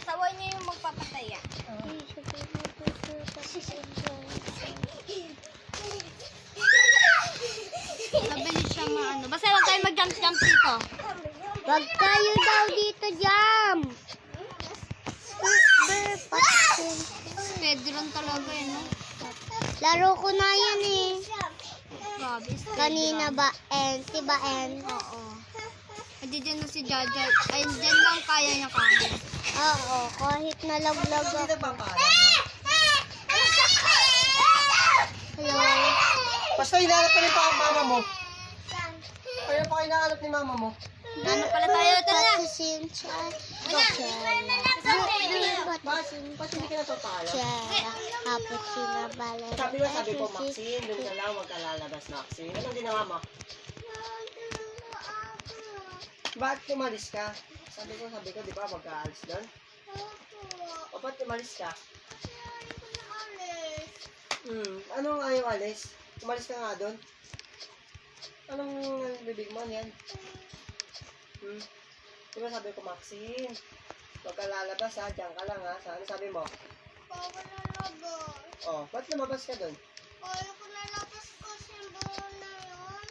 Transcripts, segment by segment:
Saway niya yung magpapataya. Mabilis siya maano. Basta wag kayo mag-jump dito. Wag kayo daw dito, jump. Pedro talaga yun. No? Laro ko na yan eh. Grabe. Kanina ba, si Baen? Oo. Diyan na si Jaja. Ay, diyan lang kaya niya kami. Oo, kahit nalaglag ako. Hello. Basta hinahanap pa rin pa ang mama mo. Kaya pa hinahanap ni mama mo. Ano pala tayo? Ito na. Ba't hindi ka natutala? Sabi ko, Maxine, doon ka lang, huwag ka lalabas, Maxine. Anong ginawa mo? Ba't umalis ka? Sabi ko, di ba, magka-alis doon? O, ba't umalis ka? Anong ayaw alis? Umalis ka nga doon? Anong bibig mo yan? Diba sabi ko, Maxine, huwag ka lalabas ha, diyan ka lang ha. Ano sabi mo? Bawal lalabas. Oh, ba't lumabas ka doon? Ayaw ko lalabas kasi bawal na yun.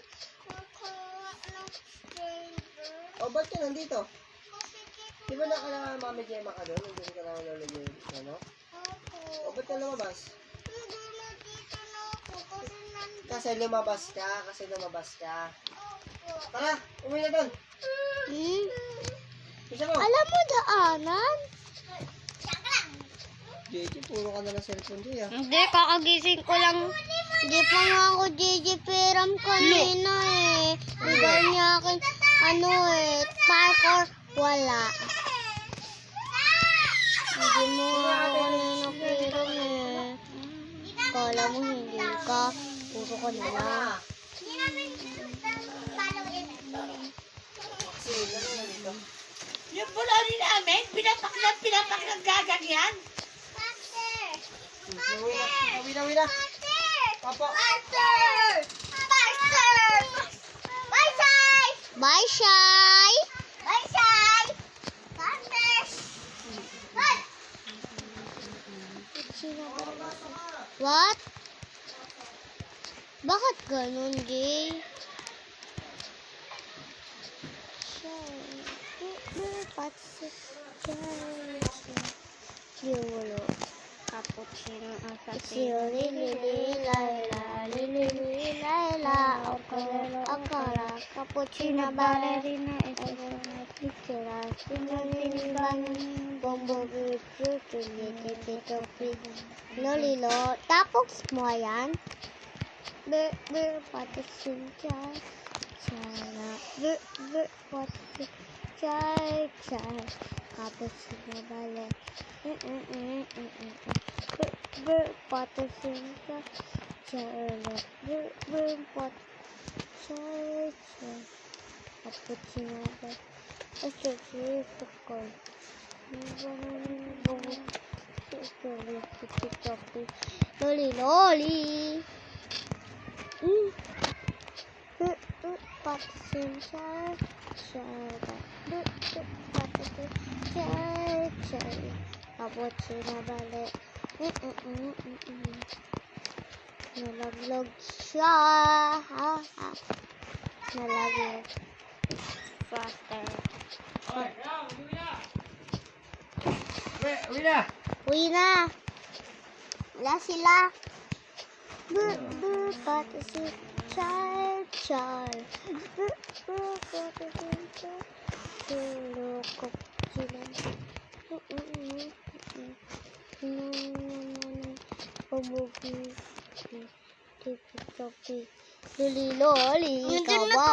Magkawa ng stranger. Oh, ba't ka nandito? Kasi dito Di ba nakala Mami Gemma ka doon? Hindi ka lang nalagay, ano? ako. Oh, ba't ka lumabas? Hindi na dito na ako kasi nandito Kasi lumabas ka. ako. Tara, umuwi na doon. Bisa mo? Alam mo daanan? JJ, puro ka na ng cellphone dyan. Hindi, kakagising ko lang. Hindi pa nga ako JJ kanina eh. Bigay niya akin, parkour, wala. Hindi mo ako kanina piram eh. Kala mo hindi ka, puro ka na lang. Maxine, ano na dito? Yung bulali namin, pinapaklang gaganyan. Uwi na. Papa. Bye, Shy! What? Bakit ganun, Jay? Giulo. Cappuccino akara cappuccino ballerina lolilo tapos mo yan patasin patasin cappuccino ballet patasin cappuccino loli patasin cappuccino ballet nalaglag siya nalaglag faster uwi na wala sila patasin Loli, ka ba?